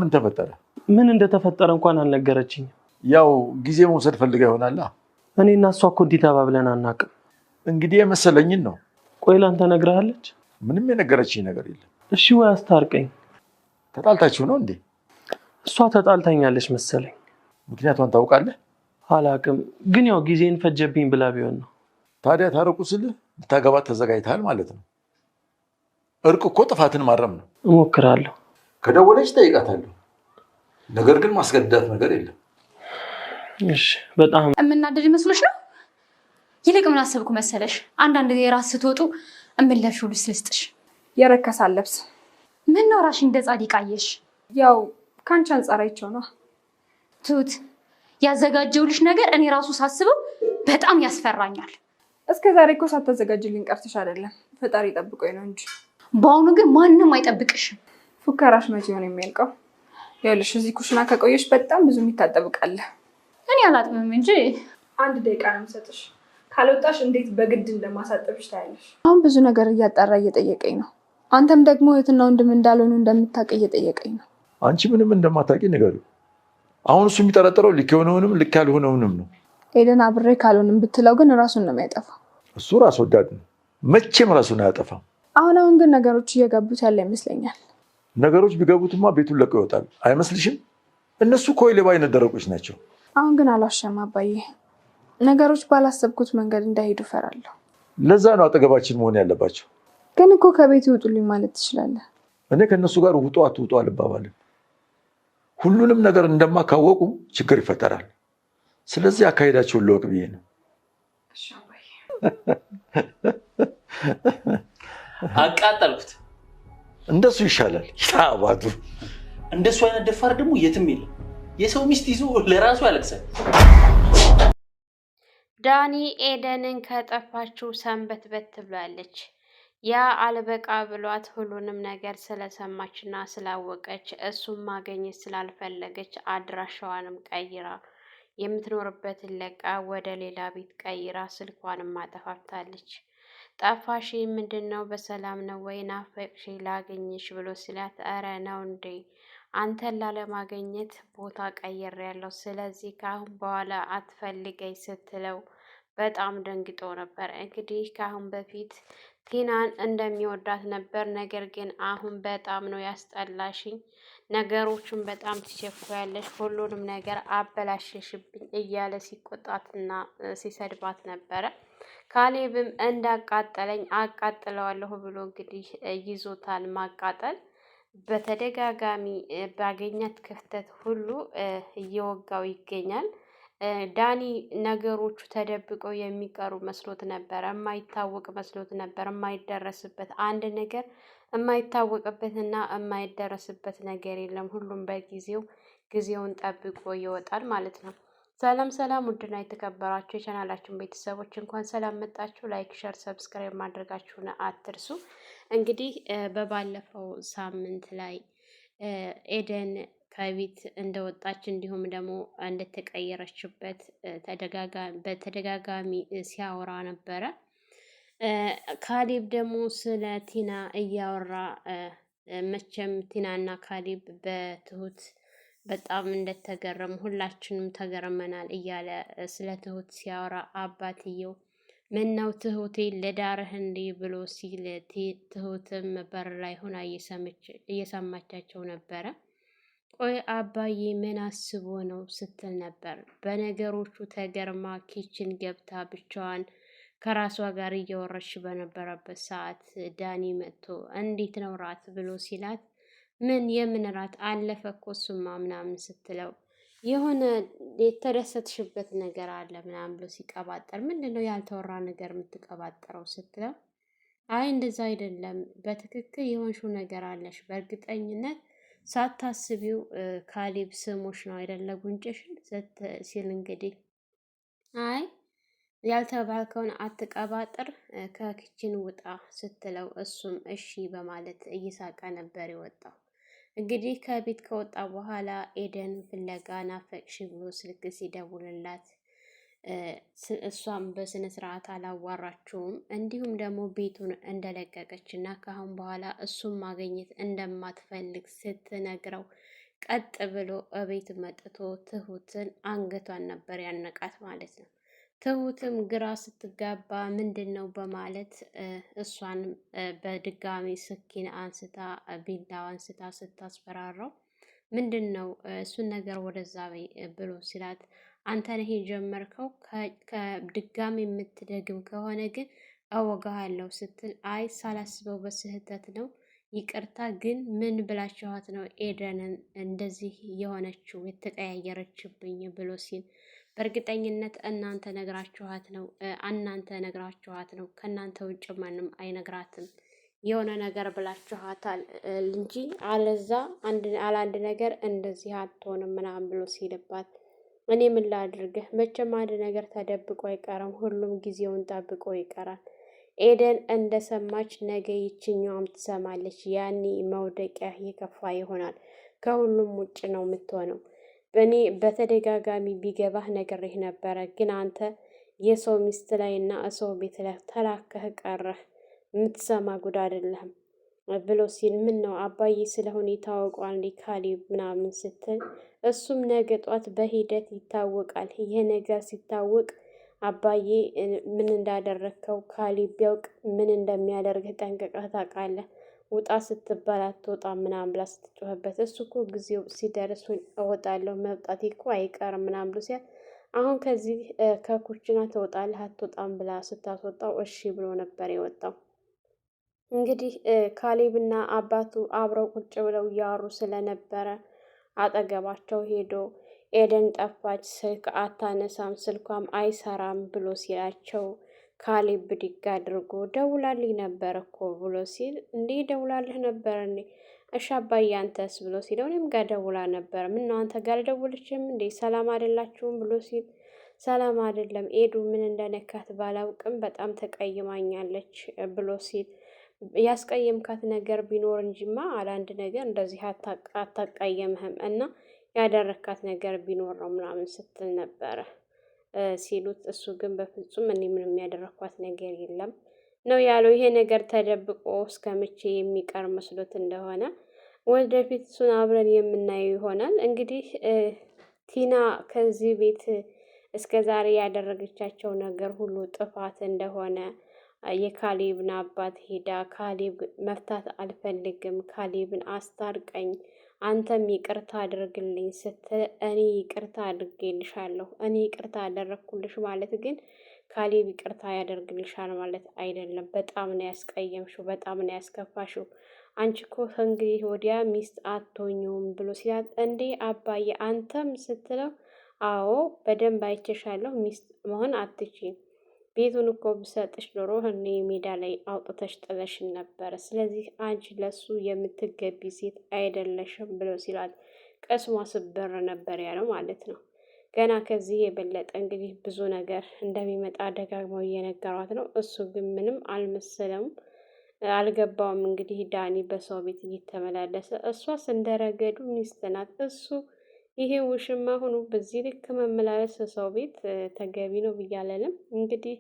ምን ተፈጠረ? ምን እንደተፈጠረ እንኳን አልነገረችኝ። ያው ጊዜ መውሰድ ፈልጋ ይሆናል። እኔና እሷ እኮ እንዲህ ተባብለን አናውቅም። እንግዲህ የመሰለኝን ነው። ቆይ ላንተ ነግራለች? ምንም የነገረችኝ ነገር የለም። እሺ ወይ አስታርቀኝ። ተጣልታችሁ ነው እንዴ? እሷ ተጣልታኛለች መሰለኝ። ምክንያቱን ታውቃለህ? አላውቅም፣ ግን ያው ጊዜን ፈጀብኝ ብላ ቢሆን ነው። ታዲያ ታረቁ ስልህ ልታገባት ተዘጋጅተሃል ማለት ነው። እርቅ እኮ ጥፋትን ማረም ነው። እሞክራለሁ። ከደወለች ጠይቃታለሁ። ነገር ግን ማስገደዳት ነገር የለም። እሺ። በጣም እምናደድ ይመስልሽ ነው? ይልቅ ምን አሰብኩ መሰለሽ? አንዳንድ ጊዜ ራስ ስትወጡ እምለብሽው ልብስ ልስጥሽ። የረከሳል ልብስ። ምን ነው ራሽ እንደ ጻድቅ አየሽ? ያው ካንቺ አንጻር አይቼው ነው። ትሁት፣ ያዘጋጀውልሽ ነገር እኔ ራሱ ሳስበው በጣም ያስፈራኛል። እስከ ዛሬ እኮ ሳታዘጋጅልኝ ቀርተሽ አይደለም፣ ፈጣሪ ጠብቆኝ ነው እንጂ። በአሁኑ ግን ማንም አይጠብቅሽም። ፉከራሽ መቼ ሆነ የሚያልቀው? ይኸውልሽ እዚህ ኩሽና ከቆየሽ በጣም ብዙ የሚታጠብ ዕቃ አለ። እኔ አላጥብም እንጂ 1 ደቂቃ ነው የምሰጥሽ። ካልወጣሽ እንዴት በግድ እንደማሳጠብሽ ታያለሽ። አሁን ብዙ ነገር እያጣራ እየጠየቀኝ ነው። አንተም ደግሞ እህትና ወንድም እንዳልሆኑ እንደምታውቅ እየጠየቀኝ ነው። አንቺ ምንም እንደማታውቂ ንገሪው። አሁን እሱ የሚጠረጥረው ልክ የሆነውንም ልክ ያልሆነውንም ነው። ኤደን አብሬ ካልሆንም ብትለው ግን ራሱን ነው የሚያጠፋው። እሱ ራስ ወዳድ ነው፣ መቼም ራሱን አያጠፋም። አሁን ግን ነገሮች እየገቡት ያለ ይመስለኛል። ነገሮች ቢገቡትማ ቤቱን ለቀው ይወጣል አይመስልሽም? እነሱ እኮ የሌባ አይነት ደረቆች ናቸው። አሁን ግን አላሸም አባዬ፣ ነገሮች ባላሰብኩት መንገድ እንዳይሄዱ እፈራለሁ። ለዛ ነው አጠገባችን መሆን ያለባቸው። ግን እኮ ከቤት ይውጡልኝ ማለት ትችላለህ። እኔ ከእነሱ ጋር ውጡ አትውጡ አልባባልም። ሁሉንም ነገር እንደማካወቁ ችግር ይፈጠራል። ስለዚህ አካሄዳቸውን ለወቅ ብዬ ነው። አቃጠልኩት። እንደሱ ይሻላል። ይታባቱ እንደሱ አይነት ደፋር ደግሞ የትም የለም። የሰው ሚስት ይዞ ለራሱ ያለቅሳል። ዳኒ ኤደንን ከጠፋችው ሰንበትበት ብላለች። ያ አልበቃ ብሏት ሁሉንም ነገር ስለሰማችና ስላወቀች እሱም ማግኘት ስላልፈለገች አድራሻዋንም ቀይራ የምትኖርበትን ለቃ ወደ ሌላ ቤት ቀይራ ስልኳንም አጠፋፍታለች። ጠፋሽ ምንድነው? በሰላም ነው ወይ? ናፈቅሽ ላገኝሽ ብሎ ሲላት፣ ኧረ ነው እንዴ አንተን ላለማገኘት ቦታ ቀይሬያለሁ፣ ስለዚህ ከአሁን በኋላ አትፈልገኝ ስትለው በጣም ደንግጦ ነበር። እንግዲህ ከአሁን በፊት ቲናን እንደሚወዳት ነበር። ነገር ግን አሁን በጣም ነው ያስጠላሽኝ፣ ነገሮችን በጣም ትቸኩያለሽ፣ ሁሉንም ነገር አበላሸሽብኝ እያለ ሲቆጣትና ሲሰድባት ነበረ። ካሌብም እንዳቃጠለኝ አቃጥለዋለሁ ብሎ እንግዲህ ይዞታል ማቃጠል። በተደጋጋሚ ባገኛት ክፍተት ሁሉ እየወጋው ይገኛል። ዳኒ ነገሮቹ ተደብቀው የሚቀሩ መስሎት ነበር፣ የማይታወቅ መስሎት ነበር። የማይደረስበት አንድ ነገር የማይታወቅበትና የማይደረስበት ነገር የለም። ሁሉም በጊዜው ጊዜውን ጠብቆ ይወጣል ማለት ነው። ሰላም ሰላም፣ ውድና የተከበራችሁ የቻናላችን ቤተሰቦች እንኳን ሰላም መጣችሁ። ላይክ፣ ሸር፣ ሰብስክራይብ ማድረጋችሁን አትርሱ። እንግዲህ በባለፈው ሳምንት ላይ ኤደን ከቤት እንደወጣች እንዲሁም ደግሞ እንደተቀየረችበት በተደጋጋሚ ሲያወራ ነበረ። ካሌብ ደግሞ ስለ ቲና እያወራ መቼም ቲናና ካሌብ በትሁት በጣም እንደተገረሙ ሁላችንም ተገርመናል እያለ ስለ ትሁት ሲያወራ አባትየው ምነው ትሁቴ ለዳርህ እንዲ ብሎ ሲል ትሁትም በር ላይ ሆና እየሰማቻቸው ነበረ። ቆይ አባዬ ምን አስቦ ነው ስትል ነበር። በነገሮቹ ተገርማ ኪችን ገብታ ብቻዋን ከራሷ ጋር እያወራች በነበረበት ሰዓት ዳኒ መጥቶ እንዴት ነው ራት ብሎ ሲላት፣ ምን የምን ራት አለፈ እኮ እሱማ ምናምን ስትለው፣ የሆነ የተደሰትሽበት ነገር አለ ምናምን ብሎ ሲቀባጠር፣ ምንድነው ያልተወራ ነገር የምትቀባጠረው ስትለው፣ አይ እንደዛ አይደለም፣ በትክክል የሆንሽው ነገር አለሽ በእርግጠኝነት ሳታስቢው ካሌብ ስሞሽ ነው አይደለ ጉንጭሽን ሲል፣ እንግዲህ አይ ያልተባልከውን አትቀባጥር ከኪችን ውጣ ስትለው እሱም እሺ በማለት እየሳቀ ነበር የወጣው። እንግዲህ ከቤት ከወጣ በኋላ ኤደን ፍለጋ ናፈቅሽ ብሎ ስልክ ሲደውልላት እሷም በስነ ስርዓት አላዋራችውም። እንዲሁም ደግሞ ቤቱን እንደለቀቀች እና ከአሁን በኋላ እሱም ማግኘት እንደማትፈልግ ስትነግረው ቀጥ ብሎ እቤት መጥቶ ትሁትን አንገቷን ነበር ያነቃት ማለት ነው። ትሁትም ግራ ስትጋባ ምንድን ነው በማለት እሷንም በድጋሚ ስኪን አንስታ ቢላዋ አንስታ ስታስፈራራው ምንድን ነው እሱን ነገር ወደዛ በይ ብሎ ሲላት አንተ ነህ የጀመርከው፣ ከድጋሚ የምትደግም ከሆነ ግን አወጋሃለሁ ስትል አይ ሳላስበው በስህተት ነው ይቅርታ፣ ግን ምን ብላችኋት ነው ኤደንን እንደዚህ የሆነችው የተቀያየረችብኝ ብሎ ሲል በእርግጠኝነት እናንተ ነግራችኋት ነው ከእናንተ ውጭ ማንም አይነግራትም፣ የሆነ ነገር ብላችኋታል እንጂ አለዛ አንድ ነገር እንደዚህ አትሆንም ምናምን ብሎ ሲልባት እኔ ምን ላድርግህ? መቼም አንድ ነገር ተደብቆ አይቀርም፣ ሁሉም ጊዜውን ጠብቆ ይቀራል። ኤደን እንደሰማች ነገ ይችኛዋም ትሰማለች። ያኔ መውደቂያ የከፋ ይሆናል። ከሁሉም ውጭ ነው የምትሆነው። በእኔ በተደጋጋሚ ቢገባህ ነግሬህ ነበረ፣ ግን አንተ የሰው ሚስት ላይ እና ሰው ቤት ላይ ተላከህ ቀረህ። የምትሰማ ጉድ አይደለህም ብሎ ሲል ምን ነው አባዬ ስለ ሁኔታ ታውቋል እንዴ ካሌብ ምናምን ስትል እሱም ነገ ጧት በሂደት ይታወቃል። ይሄ ነገር ሲታወቅ አባዬ ምን እንዳደረግከው ካሌብ ቢያውቅ ምን እንደሚያደርግህ ጠንቅቀህ ታውቃለህ። ውጣ ስትባል አትወጣም ምናምን ብላ ስትጮህበት እሱ እኮ ጊዜው ሲደርስ እወጣለሁ መውጣቴ እኮ አይቀርም ምናምን ብሎ ሲያል አሁን ከዚህ ከኩችና ትወጣለህ አትወጣም ብላ ስታስወጣው እሺ ብሎ ነበር የወጣው። እንግዲህ ካሌብና አባቱ አብረው ቁጭ ብለው እያወሩ ስለነበረ አጠገባቸው ሄዶ ኤደን ጠፋች፣ ስልክ አታነሳም፣ ስልኳም አይሰራም ብሎ ሲላቸው ካሌብ ብድግ አድርጎ ደውላልኝ ነበር እኮ ብሎ ሲል እንዴ ደውላልህ ነበር እንዴ? እሺ አባዬ አንተስ ብሎ ሲለው እኔም ጋር ደውላ ነበር። ምነው አንተ ጋር አልደወለችም እንዴ? ሰላም አይደላችሁም ብሎ ሲል ሰላም አይደለም ኤዱ ምን እንደነካት ባላውቅም በጣም ተቀይማኛለች ብሎ ሲል ያስቀየምካት ነገር ቢኖር እንጂማ አላንድ ነገር እንደዚህ አታቃየምህም እና ያደረካት ነገር ቢኖር ነው ምናምን ስትል ነበረ ሲሉት፣ እሱ ግን በፍጹም እኔ ምንም ያደረኳት ነገር የለም ነው ያለው። ይሄ ነገር ተደብቆ እስከ መቼ የሚቀር መስሎት እንደሆነ ወደፊት እሱን አብረን የምናየው ይሆናል። እንግዲህ ቲና ከዚህ ቤት እስከ ዛሬ ያደረገቻቸው ነገር ሁሉ ጥፋት እንደሆነ የካሌብን አባት ሄዳ ካሌብ መፍታት አልፈልግም፣ ካሌብን አስታርቀኝ፣ አንተም ይቅርታ አድርግልኝ ስትል እኔ ይቅርታ አድርጌልሻለሁ፣ እኔ ይቅርታ አደረግኩልሽ ማለት ግን ካሌብ ይቅርታ ያደርግልሻል ማለት አይደለም። በጣም ነው ያስቀየምሽው፣ በጣም ነው ያስከፋሽው። አንቺ እኮ ከእንግዲህ ወዲያ ሚስት አትሆኚውም ብሎ ሲላት እንዴ አባዬ አንተም ስትለው አዎ በደንብ አይቼሻለሁ፣ ሚስት መሆን አትችይም። ቤቱን እኮ ብሰጥሽ ኖሮ እኔ ሜዳ ላይ አውጥተሽ ጥለሽን ነበረ። ስለዚህ አንቺ ለሱ የምትገቢ ሴት አይደለሽም ብሎ ሲላት ቀስሟ ስበር ነበር ያለው ማለት ነው። ገና ከዚህ የበለጠ እንግዲህ ብዙ ነገር እንደሚመጣ ደጋግመው እየነገሯት ነው። እሱ ግን ምንም አልመሰለውም፣ አልገባውም። እንግዲህ ዳኒ በሰው ቤት እየተመላለሰ እሷስ እንደረገዱ ሚስት ናት፣ እሱ ይሄ ውሽማ ሆኖ በዚህ ልክ መመላለስ ሰው ቤት ተገቢ ነው ብያለንም። እንግዲህ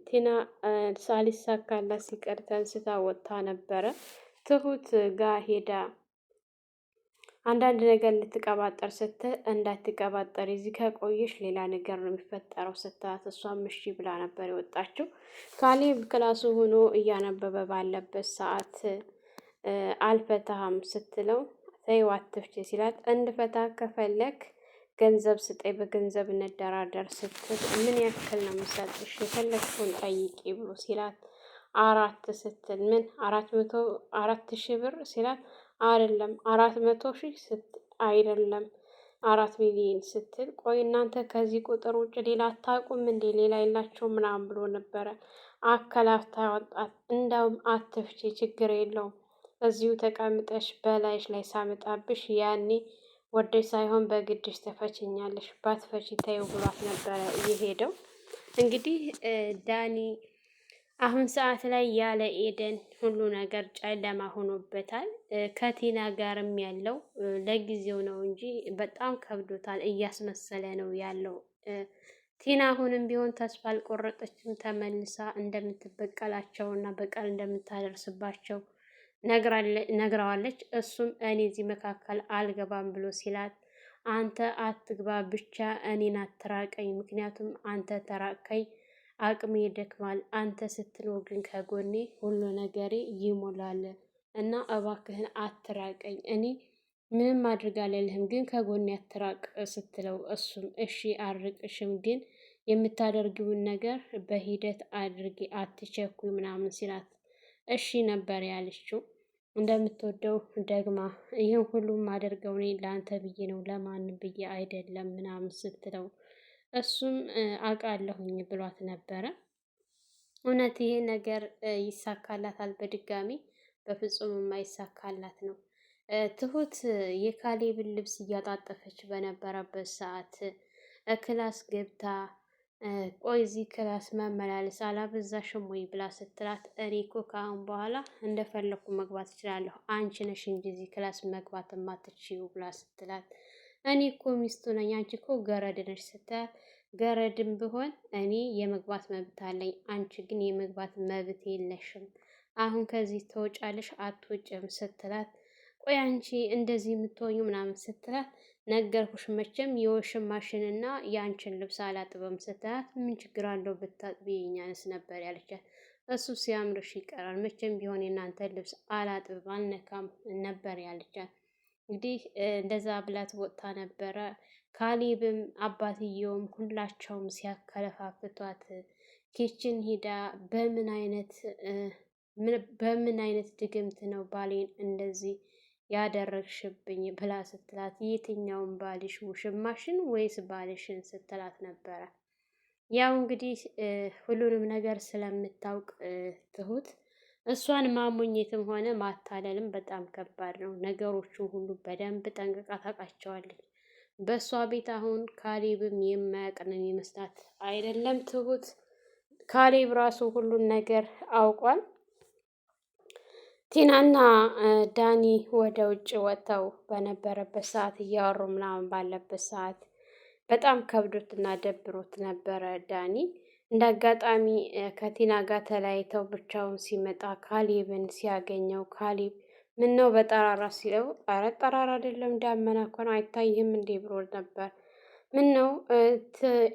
ቲና ሳሊሳካላት ሲቀር ተንስታ ወጥታ ነበረ። ትሁት ጋር ሄዳ አንዳንድ ነገር ልትቀባጠር ስትል እንዳትቀባጠር እዚህ ከቆየሽ ሌላ ነገር ነው የሚፈጠረው ስትላት እሷም እሺ ብላ ነበር የወጣችው። ካሌብ ክላሱ ሆኖ እያነበበ ባለበት ሰዓት አልፈታህም ስትለው ተይው አትፍቺ ሲላት እንድፈታ ከፈለክ ገንዘብ ስጠኝ፣ በገንዘብ እንደራደር ስትል ምን ያክል ነው የምሰጥሽ የፈለግሽውን ጠይቂ ብሎ ሲላት 4 ስትል ምን 400 ብር ሲላት አይደለም 400,000 አይደለም 4 ሚሊዮን ስትል ቆይ እናንተ ከዚህ ቁጥር ውጭ ሌላ አታውቁም እንዴ? ሌላ የላቸው ምናምን ብሎ ነበረ። አከላፍታ ወጣት። እንዳውም አትፍቺ ችግር የለውም እዚሁ ተቀምጠሽ በላይሽ ላይ ሳመጣብሽ ያኔ ወደሽ ሳይሆን በግድሽ ተፈችኛለሽ፣ ባትፈቺ ተይው ብሏት ነበረ እየሄደው። እንግዲህ ዳኒ አሁን ሰዓት ላይ ያለ ኤደን ሁሉ ነገር ጨለማ ሆኖበታል። ከቲና ጋርም ያለው ለጊዜው ነው እንጂ በጣም ከብዶታል፣ እያስመሰለ ነው ያለው። ቲና አሁንም ቢሆን ተስፋ አልቆረጠችም። ተመልሳ እንደምትበቀላቸው እና በቀል እንደምታደርስባቸው ነግረዋለች። እሱም እኔ እዚህ መካከል አልገባም ብሎ ሲላት አንተ አትግባ ብቻ እኔን አትራቀኝ፣ ምክንያቱም አንተ ተራቀኝ አቅሜ ይደክማል፣ አንተ ስትኖር ግን ከጎኔ ሁሉ ነገሬ ይሞላል እና እባክህን አትራቀኝ፣ እኔ ምንም አድርግ አልልህም፣ ግን ከጎኔ አትራቅ ስትለው እሱም እሺ አርቅሽም፣ ግን የምታደርጊውን ነገር በሂደት አድርጊ አትቸኩይ ምናምን ሲላት እሺ ነበር ያለችው። እንደምትወደው ደግማ ይህን ሁሉም አደርገው እኔ ለአንተ ብዬ ነው ለማንም ብዬ አይደለም ምናምን ስትለው እሱም አውቃለሁኝ ብሏት ነበረ። እውነት ይሄ ነገር ይሳካላታል? በድጋሚ በፍጹም የማይሳካላት ነው። ትሁት የካሌብን ልብስ እያጣጠፈች በነበረበት ሰዓት ክላስ ገብታ ቆይ እዚህ ክላስ መመላለስ አላበዛሽም ወይ ብላ ስትላት እኔ እኮ ከአሁን በኋላ እንደፈለኩ መግባት እችላለሁ፣ አንቺ ነሽ እንጂ እዚህ ክላስ መግባት የማትችይው ብላ ስትላት እኔ እኮ ሚስቱ ነኝ፣ አንቺ እኮ ገረድ ነሽ ስትላት ገረድም ብሆን እኔ የመግባት መብት አለኝ፣ አንቺ ግን የመግባት መብት የለሽም፣ አሁን ከዚህ ትወጫለሽ አትወጭም ስትላት ቆይ አንቺ እንደዚህ የምትሆኙ ምናምን ስትላት ነገርኩሽ መቼም የውሽማሽንና የአንቺን ልብስ አላጥበም ስትላት ምን ችግር አለው ብታጥቢ የኛንስ ነበር ያለቻት። እሱ ሲያምርሽ ይቀራል መቼም ቢሆን የእናንተ ልብስ አላጥብም አልነካም ነበር ያለቻት። እንግዲህ እንደዛ ብላት ወጥታ ነበረ። ካሌብም አባትየውም ሁላቸውም ሲያከለፋፍቷት ኪችን ሂዳ በምን አይነት ድግምት ነው ባሌን እንደዚህ ያደረግሽብኝ ብላ ስትላት የትኛውን ባልሽ ውሽማሽን ወይስ ባልሽን ስትላት ነበረ። ያው እንግዲህ ሁሉንም ነገር ስለምታውቅ ትሁት እሷን ማሞኘትም ሆነ ማታለልም በጣም ከባድ ነው። ነገሮቹ ሁሉ በደንብ ጠንቅቃ ታውቃቸዋለች። በእሷ ቤት አሁን ካሌብም የማያውቅ ነው የሚመስላት አይደለም ትሁት፣ ካሌብ ራሱ ሁሉን ነገር አውቋል። ቲናና ዳኒ ወደ ውጭ ወጥተው በነበረበት ሰዓት እያወሩ ምናምን ባለበት ሰዓት በጣም ከብዶትና ደብሮት ነበረ ዳኒ። እንደ አጋጣሚ ከቲና ጋር ተለያይተው ብቻውን ሲመጣ ካሌብን ሲያገኘው ካሌብ ምን ነው በጠራራ ሲለው አረ ጠራራ አይደለም ዳመና እኮ ነው አይታይህም እንዴ ብሎ ነበር። ምን ነው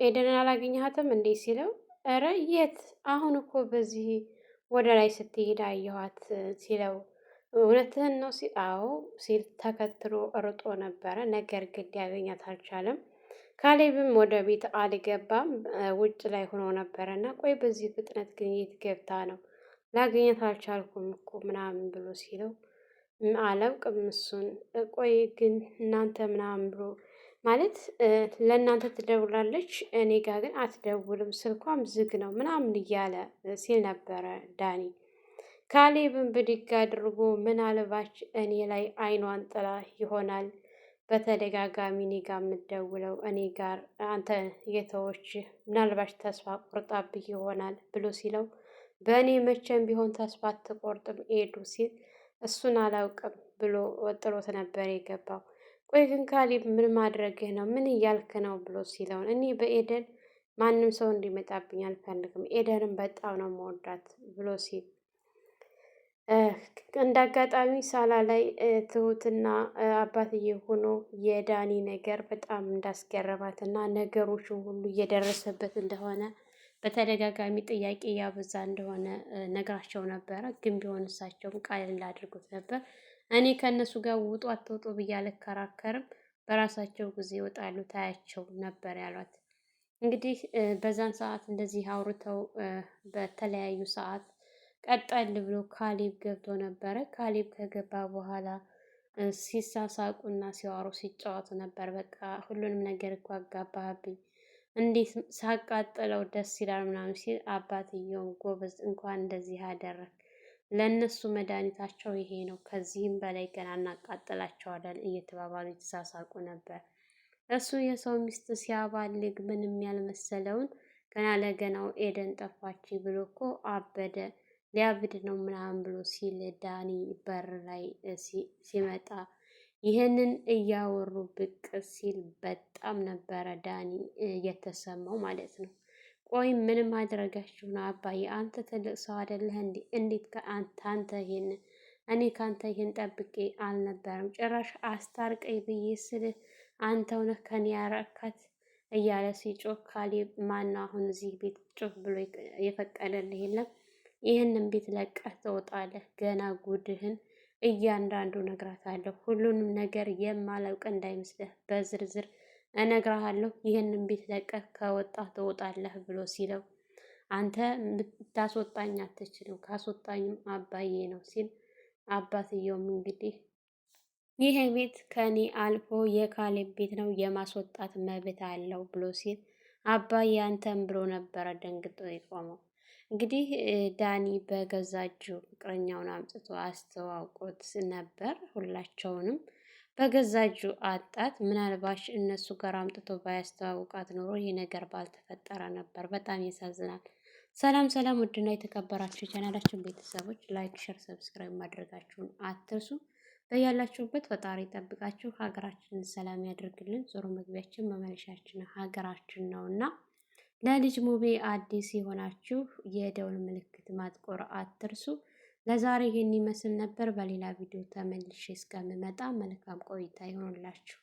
ኤደንን አላገኘሃትም እንዴ ሲለው አረ የት አሁን እኮ በዚህ ወደ ላይ ስትሄድ አየኋት ሲለው እውነትህን ነው ሲል አዎ ሲል ተከትሎ ርጦ ነበረ። ነገር ግን ሊያገኛት አልቻለም። ካሌብም ወደ ቤት አልገባም ውጭ ላይ ሆኖ ነበረ እና ቆይ በዚህ ፍጥነት ግን የት ገብታ ነው ላገኛት አልቻልኩም እኮ ምናምን ብሎ ሲለው አላውቅም እሱን ቆይ ግን እናንተ ምናምን ብሎ ማለት ለእናንተ ትደውላለች እኔ ጋር ግን አትደውልም ስልኳም ዝግ ነው ምናምን እያለ ሲል ነበረ ዳኒ። ካሌብን ብድግ አድርጎ ምናልባች እኔ ላይ አይኗን ጥላ ይሆናል በተደጋጋሚ እኔ ጋር የምትደውለው እኔ ጋር አንተ የተዎች ምናልባች ተስፋ ቆርጣብህ ይሆናል ብሎ ሲለው በእኔ መቼም ቢሆን ተስፋ አትቆርጥም ኤዱ ሲል እሱን አላውቅም ብሎ ወጥሮት ነበር የገባው። ቆይ ግን ካሌብ ምን ማድረግህ ነው ምን እያልክ ነው ብሎ ሲለውን እኔ በኤደን ማንም ሰው እንዲመጣብኝ አልፈልግም ኤደንን በጣም ነው መወዳት ብሎ ሲል እንደ አጋጣሚ ሳላ ላይ ትሁትና አባትዬ ሆኖ የዳኒ ነገር በጣም እንዳስገረማት እና ነገሮችን ሁሉ እየደረሰበት እንደሆነ በተደጋጋሚ ጥያቄ ያበዛ እንደሆነ ነግራቸው ነበረ። ግን ቢሆን እሳቸውም ቃል አድርጎት ነበር እኔ ከእነሱ ጋር ውጡ አትወጡ ብዬ አልከራከርም፣ በራሳቸው ጊዜ ይወጣሉ ታያቸው ነበር ያሏት። እንግዲህ በዛን ሰዓት እንደዚህ አውርተው በተለያዩ ሰዓት ቀጠል ብሎ ካሌብ ገብቶ ነበረ። ካሌብ ከገባ በኋላ ሲሳሳቁና ሲዋሩ ሲጫወቱ ነበር። በቃ ሁሉንም ነገር እኮ አጋባህብኝ፣ እንዴት ሳቃጥለው ደስ ይላል ምናምን ሲል አባትየውን ጎበዝ እንኳን እንደዚህ አደረግ፣ ለእነሱ መድኃኒታቸው ይሄ ነው፣ ከዚህም በላይ ገና እናቃጥላቸዋለን እየተባባሉ የተሳሳቁ ነበር። እሱ የሰው ሚስት ሲያባልግ ምንም ያልመሰለውን ገና ለገናው ኤደን ጠፋች ብሎ እኮ አበደ፣ ሊያብድ ነው ምናምን ብሎ ሲል ዳኒ በር ላይ ሲመጣ ይህንን እያወሩ ብቅ ሲል በጣም ነበረ ዳኒ የተሰማው ማለት ነው። ቆይ ምንም ማድረጋችሁ ነው አባዬ፣ አንተ ትልቅ ሰው አይደለህ እንዴ? እንዴት ከአንተ ይሄን እኔ ካንተ ይህን ጠብቄ አልነበረም። ጭራሽ አስታርቀኝ ብዬ ስልህ አንተው ነህ ከኔ ያረካት እያለ ሲጮህ ካሌብ ማነው አሁን እዚህ ቤት ጮህ ብሎ የፈቀደልህ? የለም ይህንን ቤት ለቀህ ትወጣለህ። ገና ጉድህን እያንዳንዱ እነግራታለሁ። ሁሉንም ነገር የማላውቅ እንዳይመስልህ በዝርዝር እነግርሃለሁ። ይህንን ቤት ለቀህ ከወጣህ ትወጣለህ ብሎ ሲለው አንተ ታስወጣኝ አትችልም፣ ካስወጣኝም አባዬ ነው ሲል አባትየውም እንግዲህ ይሄ ቤት ከኔ አልፎ የካሌብ ቤት ነው የማስወጣት መብት አለው ብሎ ሲል አባዬ አንተም ብሎ ነበረ ደንግጦ የቆመው። እንግዲህ ዳኒ በገዛ እጁ ፍቅረኛውን አምጥቶ አስተዋውቆት ነበር። ሁላቸውንም በገዛ እጁ አጣት። ምናልባሽ እነሱ ጋር አምጥቶ ባያስተዋውቃት ኖሮ ይህ ነገር ባልተፈጠረ ነበር። በጣም ያሳዝናል። ሰላም ሰላም! ውድና የተከበራችሁ የቻናላችን ቤተሰቦች ላይክ፣ ሸር፣ ሰብስክራይብ ማድረጋችሁን አትርሱ። በያላችሁበት ፈጣሪ ጠብቃችሁ ሀገራችንን ሰላም ያደርግልን። ዞሮ መግቢያችን መመለሻችን ሀገራችን ነውና ለልጅ ሙቤ አዲስ የሆናችሁ የደውል ምልክት ማጥቆር አትርሱ። ለዛሬ ይህን ይመስል ነበር። በሌላ ቪዲዮ ተመልሼ እስከምመጣ መልካም ቆይታ ይሆንላችሁ።